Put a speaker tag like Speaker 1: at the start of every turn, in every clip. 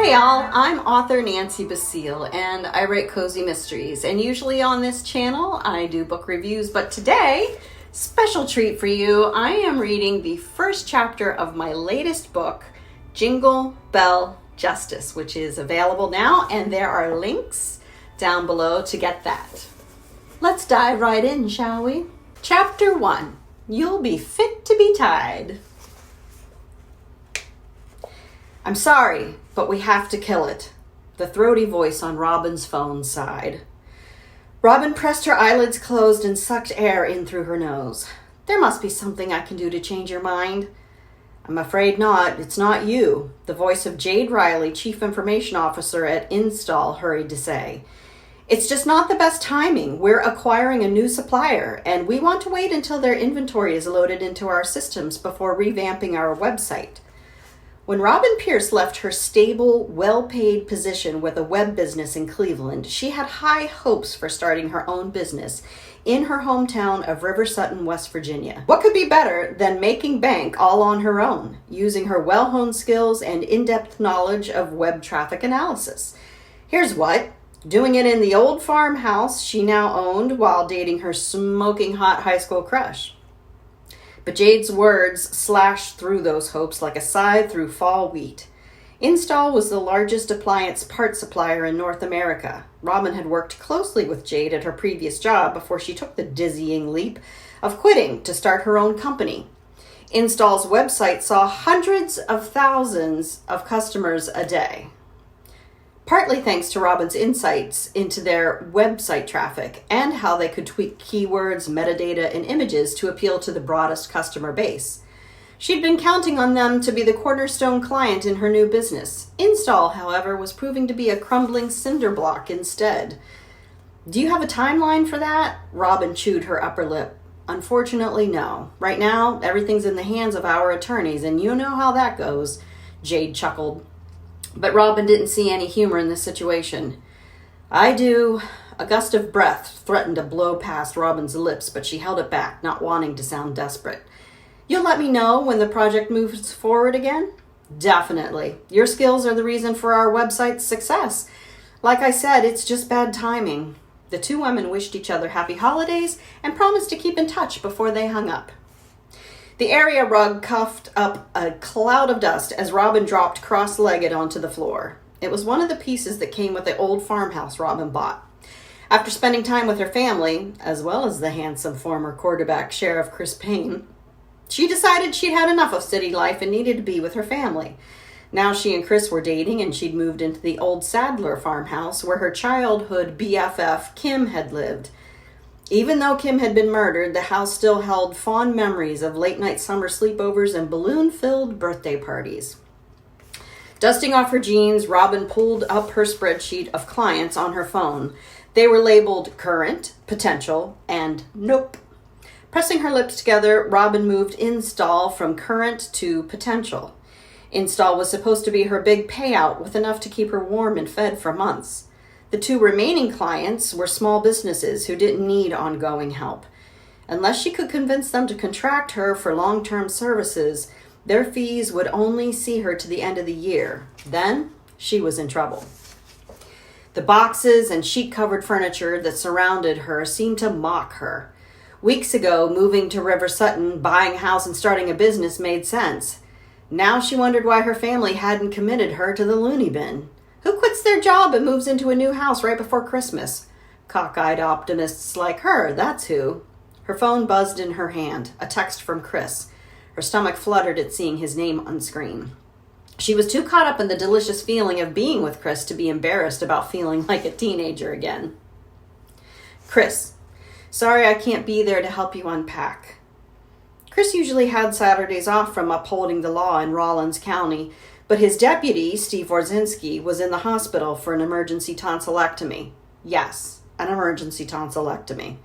Speaker 1: Hey y'all, I'm author Nancy Basile and I write cozy mysteries, and usually on this channel I do book reviews, but today, special treat for you, I am reading the first chapter of my latest book, Jingle Bell Justice, which is available now, and there are links down below to get that. Let's dive right in, shall we? Chapter 1, You'll Be Fit to Be Tied. I'm sorry, but we have to kill it. The throaty voice on Robin's phone sighed. Robin pressed her eyelids closed and sucked air in through her nose. There must be something I can do to change your mind. I'm afraid not. It's not you, the voice of Jade Riley, Chief Information Officer at Install, hurried to say. It's just not the best timing. We're acquiring a new supplier, and we want to wait until their inventory is loaded into our systems before revamping our website. When Robin Pierce left her stable, well-paid position with a web business in Cleveland, she had high hopes for starting her own business in her hometown of River Sutton, West Virginia. What could be better than making bank all on her own, using her well-honed skills and in-depth knowledge of web traffic analysis? Here's what. Doing it in the old farmhouse she now owned while dating her smoking hot high school crush. But Jade's words slashed through those hopes like a scythe through fall wheat. Install was the largest appliance part supplier in North America. Robin had worked closely with Jade at her previous job before she took the dizzying leap of quitting to start her own company. Install's website saw hundreds of thousands of customers a day. Partly thanks to Robin's insights into their website traffic and how they could tweak keywords, metadata, and images to appeal to the broadest customer base. She'd been counting on them to be the cornerstone client in her new business. Install, however, was proving to be a crumbling cinder block instead. Do you have a timeline for that? Robin chewed her upper lip. Unfortunately, no. Right now, everything's in the hands of our attorneys, and you know how that goes, Jade chuckled. But Robin didn't see any humor in the situation. I do. A gust of breath threatened to blow past Robin's lips, but she held it back, not wanting to sound desperate. You'll let me know when the project moves forward again? Definitely. Your skills are the reason for our website's success. Like I said, it's just bad timing. The two women wished each other happy holidays and promised to keep in touch before they hung up. The area rug cuffed up a cloud of dust as Robin dropped cross-legged onto the floor. It was one of the pieces that came with the old farmhouse Robin bought. After spending time with her family, as well as the handsome former quarterback Sheriff Chris Payne, she decided she'd had enough of city life and needed to be with her family. Now she and Chris were dating, and she'd moved into the old Sadler farmhouse where her childhood BFF Kim had lived. Even though Kim had been murdered, the house still held fond memories of late-night summer sleepovers and balloon-filled birthday parties. Dusting off her jeans, Robin pulled up her spreadsheet of clients on her phone. They were labeled current, potential, and nope. Pressing her lips together, Robin moved Install from current to potential. Install was supposed to be her big payout with enough to keep her warm and fed for months. The two remaining clients were small businesses who didn't need ongoing help. Unless she could convince them to contract her for long-term services, their fees would only see her to the end of the year. Then, she was in trouble. The boxes and sheet-covered furniture that surrounded her seemed to mock her. Weeks ago, moving to River Sutton, buying a house and starting a business made sense. Now she wondered why her family hadn't committed her to the loony bin. Who quits their job and moves into a new house right before Christmas? Cockeyed optimists like her, that's who. Her phone buzzed in her hand, a text from Chris. Her stomach fluttered at seeing his name on screen. She was too caught up in the delicious feeling of being with Chris to be embarrassed about feeling like a teenager again. Chris, sorry I can't be there to help you unpack. Chris usually had Saturdays off from upholding the law in Rawlins County, but his deputy, Steve Warzinski, was in the hospital for an emergency tonsillectomy. Yes, an emergency tonsillectomy.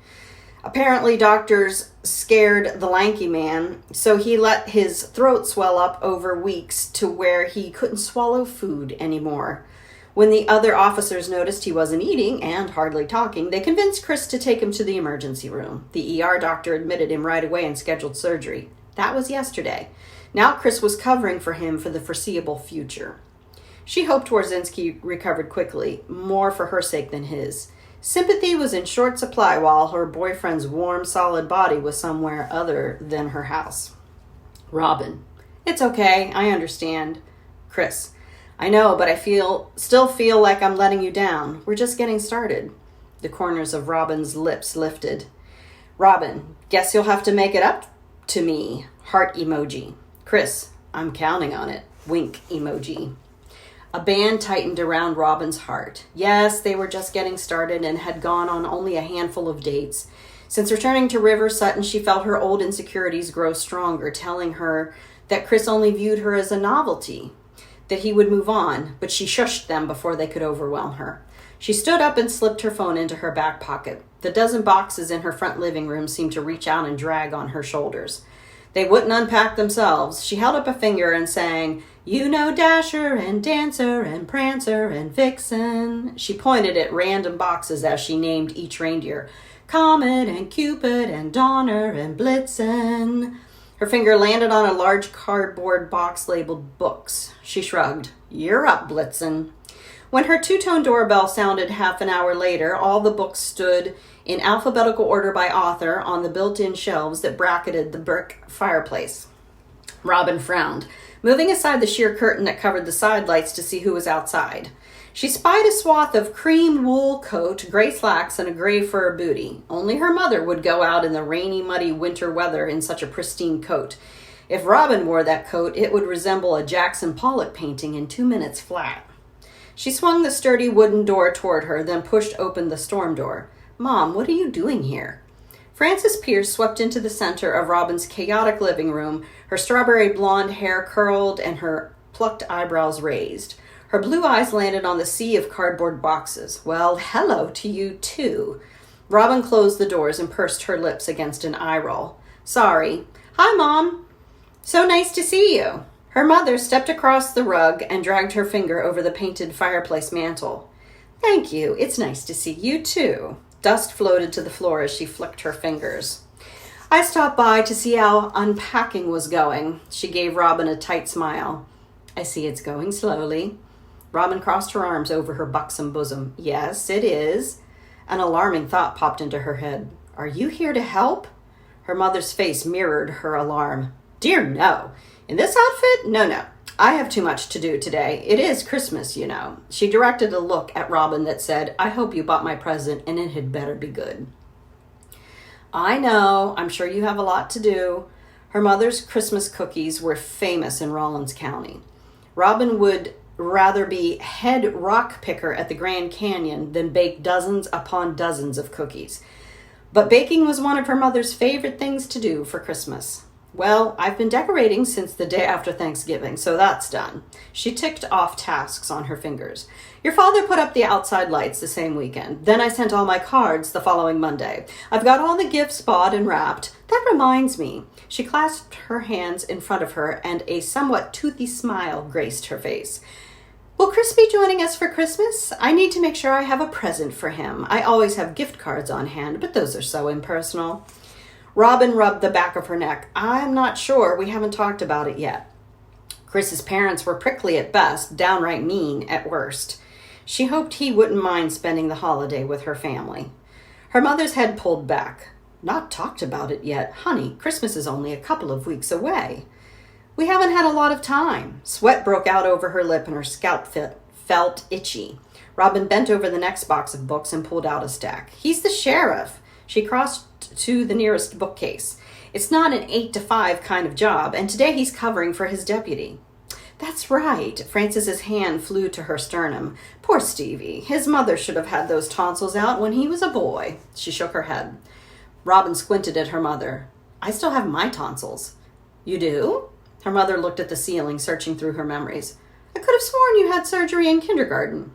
Speaker 1: Apparently, doctors scared the lanky man, so he let his throat swell up over weeks to where he couldn't swallow food anymore. When the other officers noticed he wasn't eating and hardly talking, they convinced Chris to take him to the emergency room. The ER doctor admitted him right away and scheduled surgery. That was yesterday. Now Chris was covering for him for the foreseeable future. She hoped Wardzinski recovered quickly, more for her sake than his. Sympathy was in short supply while her boyfriend's warm, solid body was somewhere other than her house. Robin. It's okay. I understand. Chris. I know, but I still feel like I'm letting you down. We're just getting started. The corners of Robin's lips lifted. Robin. Guess you'll have to make it up to me. Heart emoji. Chris. I'm counting on it. Wink emoji. A band tightened around Robin's heart. Yes, they were just getting started and had gone on only a handful of dates. Since returning to River Sutton, she felt her old insecurities grow stronger, telling her that Chris only viewed her as a novelty, that he would move on, but she shushed them before they could overwhelm her. She stood up and slipped her phone into her back pocket. The dozen boxes in her front living room seemed to reach out and drag on her shoulders. They wouldn't unpack themselves. She held up a finger and sang, "You know Dasher and Dancer and Prancer and Vixen." She pointed at random boxes as she named each reindeer. Comet and Cupid and Donner and Blitzen. Her finger landed on a large cardboard box labeled books. She shrugged. You're up, Blitzen. When her two-tone doorbell sounded half an hour later, all the books stood in alphabetical order by author on the built-in shelves that bracketed the brick fireplace. Robin frowned, moving aside the sheer curtain that covered the side lights to see who was outside. She spied a swath of cream wool coat, gray slacks, and a gray fur bootie. Only her mother would go out in the rainy, muddy winter weather in such a pristine coat. If Robin wore that coat, it would resemble a Jackson Pollock painting in 2 minutes flat. She swung the sturdy wooden door toward her, then pushed open the storm door. Mom, what are you doing here? Frances Pierce swept into the center of Robin's chaotic living room, her strawberry blonde hair curled and her plucked eyebrows raised. Her blue eyes landed on the sea of cardboard boxes. Well, hello to you, too. Robin closed the doors and pursed her lips against an eye roll. Sorry. Hi, Mom. So nice to see you. Her mother stepped across the rug and dragged her finger over the painted fireplace mantel. Thank you. It's nice to see you, too. Dust floated to the floor as she flicked her fingers. I stopped by to see how unpacking was going. She gave Robin a tight smile. I see it's going slowly. Robin crossed her arms over her buxom bosom. Yes, it is. An alarming thought popped into her head. Are you here to help? Her mother's face mirrored her alarm. Dear no. In this outfit? No. I have too much to do today. It is Christmas, you know. She directed a look at Robin that said, I hope you bought my present and it had better be good. I know. I'm sure you have a lot to do. Her mother's Christmas cookies were famous in Rawlins County. Robin would rather be head rock picker at the Grand Canyon than bake dozens upon dozens of cookies. But baking was one of her mother's favorite things to do for Christmas. Well, I've been decorating since the day after Thanksgiving, so that's done. She ticked off tasks on her fingers. Your father put up the outside lights the same weekend. Then I sent all my cards the following Monday. I've got all the gifts bought and wrapped. That reminds me. She clasped her hands in front of her, and a somewhat toothy smile graced her face. Will Chris be joining us for Christmas? I need to make sure I have a present for him. I always have gift cards on hand, but those are so impersonal. Robin rubbed the back of her neck. I'm not sure. We haven't talked about it yet. Chris's parents were prickly at best, downright mean at worst. She hoped he wouldn't mind spending the holiday with her family. Her mother's head pulled back. Not talked about it yet. Honey, Christmas is only a couple of weeks away. We haven't had a lot of time. Sweat broke out over her lip and her scalp felt itchy. Robin bent over the next box of books and pulled out a stack. He's the sheriff. She crossed to the nearest bookcase. It's not an 8 to 5 kind of job, and today he's covering for his deputy. That's right. Frances's hand flew to her sternum. Poor Stevie. His mother should have had those tonsils out when he was a boy. She shook her head. Robin squinted at her mother. I still have my tonsils. You do? Her mother looked at the ceiling, searching through her memories. I could have sworn you had surgery in kindergarten.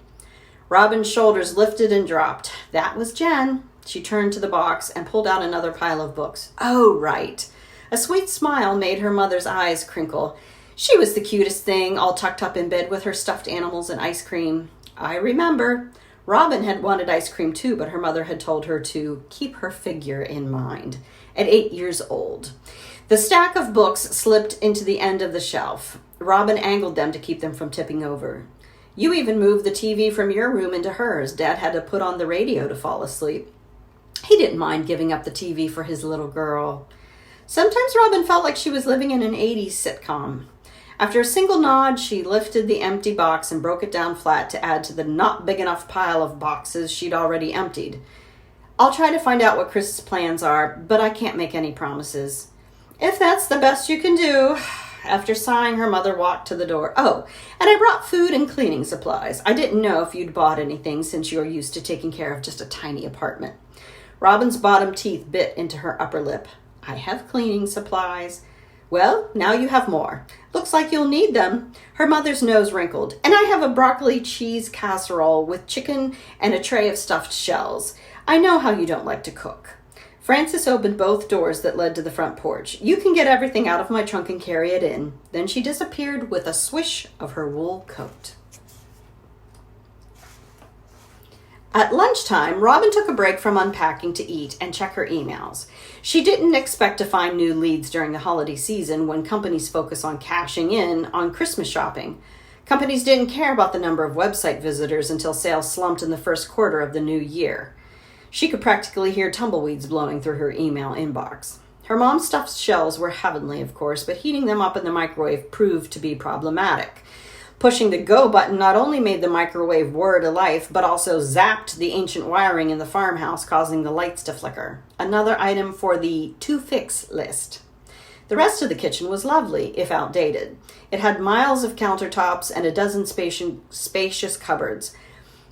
Speaker 1: Robin's shoulders lifted and dropped. That was Jen. She turned to the box and pulled out another pile of books. Oh, right. A sweet smile made her mother's eyes crinkle. She was the cutest thing, all tucked up in bed with her stuffed animals and ice cream. I remember. Robin had wanted ice cream too, but her mother had told her to keep her figure in mind. At 8 years old. The stack of books slipped into the end of the shelf. Robin angled them to keep them from tipping over. You even moved the TV from your room into hers. Dad had to put on the radio to fall asleep. He didn't mind giving up the TV for his little girl. Sometimes Robin felt like she was living in an 80s sitcom. After a single nod, she lifted the empty box and broke it down flat to add to the not big enough pile of boxes she'd already emptied. I'll try to find out what Chris's plans are, but I can't make any promises. If that's the best you can do. After sighing, her mother walked to the door. Oh, and I brought food and cleaning supplies. I didn't know if you'd bought anything since you're used to taking care of just a tiny apartment. Robin's bottom teeth bit into her upper lip. I have cleaning supplies. Well, now you have more. Looks like you'll need them. Her mother's nose wrinkled. And I have a broccoli cheese casserole with chicken and a tray of stuffed shells. I know how you don't like to cook. Frances opened both doors that led to the front porch. You can get everything out of my trunk and carry it in. Then she disappeared with a swish of her wool coat. At lunchtime, Robin took a break from unpacking to eat and check her emails. She didn't expect to find new leads during the holiday season when companies focus on cashing in on Christmas shopping. Companies didn't care about the number of website visitors until sales slumped in the first quarter of the new year. She could practically hear tumbleweeds blowing through her email inbox. Her mom's stuffed shells were heavenly, of course, but heating them up in the microwave proved to be problematic. Pushing the go button not only made the microwave whir to life, but also zapped the ancient wiring in the farmhouse, causing the lights to flicker. Another item for the to-fix list. The rest of the kitchen was lovely, if outdated. It had miles of countertops and a dozen spacious cupboards.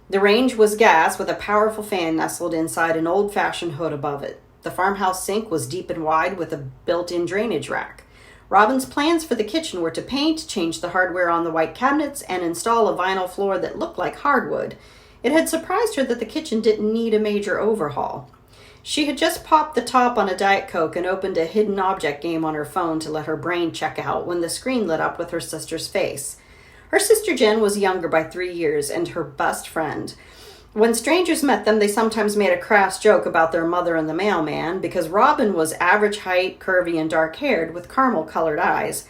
Speaker 1: The range was gas with a powerful fan nestled inside an old-fashioned hood above it. The farmhouse sink was deep and wide with a built-in drainage rack. Robin's plans for the kitchen were to paint, change the hardware on the white cabinets, and install a vinyl floor that looked like hardwood. It had surprised her that the kitchen didn't need a major overhaul. She had just popped the top on a Diet Coke and opened a hidden object game on her phone to let her brain check out when the screen lit up with her sister's face. Her sister Jen was younger by 3 years and her best friend. When strangers met them, they sometimes made a crass joke about their mother and the mailman because Robin was average height, curvy, and dark-haired with caramel-colored eyes.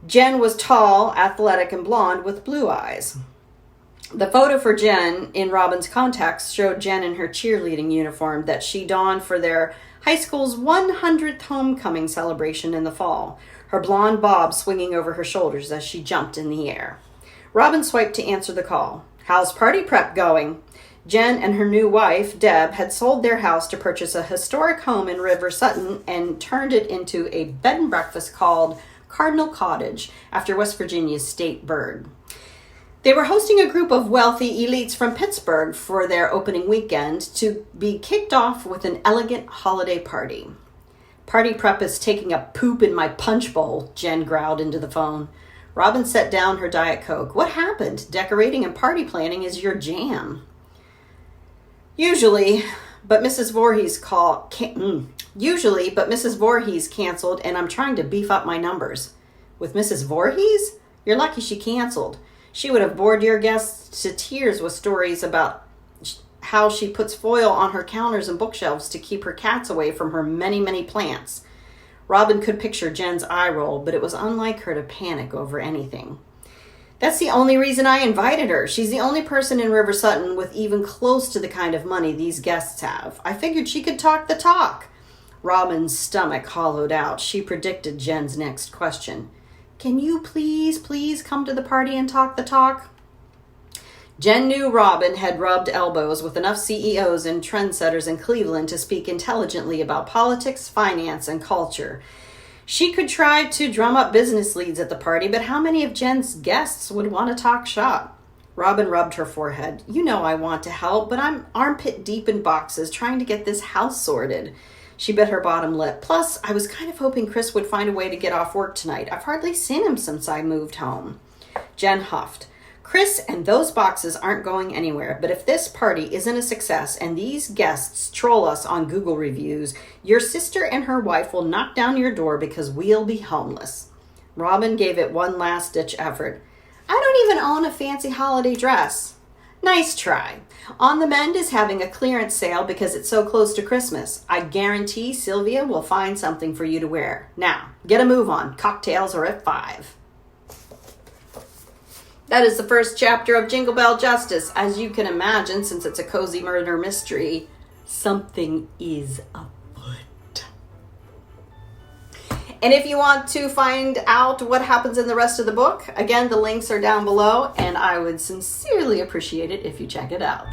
Speaker 1: Jen was tall, athletic, and blonde with blue eyes. The photo for Jen in Robin's contacts showed Jen in her cheerleading uniform that she donned for their high school's 100th homecoming celebration in the fall, her blonde bob swinging over her shoulders as she jumped in the air. Robin swiped to answer the call. How's party prep going? Jen and her new wife, Deb, had sold their house to purchase a historic home in River Sutton and turned it into a bed and breakfast called Cardinal Cottage, after West Virginia's state bird. They were hosting a group of wealthy elites from Pittsburgh for their opening weekend to be kicked off with an elegant holiday party. Party prep is taking a poop in my punch bowl, Jen growled into the phone. Robin set down her Diet Coke. What happened? Decorating and party planning is your jam. Usually, but Mrs. Voorhees canceled, and I'm trying to beef up my numbers. With Mrs. Voorhees? You're lucky she canceled. She would have bored your guests to tears with stories about how she puts foil on her counters and bookshelves to keep her cats away from her many, many plants. Robin could picture Jen's eye roll, but it was unlike her to panic over anything. That's the only reason I invited her. She's the only person in River Sutton with even close to the kind of money these guests have. I figured she could talk the talk. Robin's stomach hollowed out. She predicted Jen's next question. Can you please come to the party and talk the talk? Jen knew Robin had rubbed elbows with enough CEOs and trendsetters in Cleveland to speak intelligently about politics, finance, and culture. She could try to drum up business leads at the party, but how many of Jen's guests would want to talk shop? Robin rubbed her forehead. You know I want to help, but I'm armpit deep in boxes trying to get this house sorted. She bit her bottom lip. Plus, I was kind of hoping Chris would find a way to get off work tonight. I've hardly seen him since I moved home. Jen huffed. Chris and those boxes aren't going anywhere, but if this party isn't a success and these guests troll us on Google reviews, your sister and her wife will knock down your door because we'll be homeless. Robin gave it one last-ditch effort. I don't even own a fancy holiday dress. Nice try. On the Mend is having a clearance sale because it's so close to Christmas. I guarantee Sylvia will find something for you to wear. Now, get a move on. Cocktails are at 5. That is the first chapter of Jingle Bell Justice. As you can imagine, since it's a cozy murder mystery, something is afoot. And if you want to find out what happens in the rest of the book, again, the links are down below, and I would sincerely appreciate it if you check it out.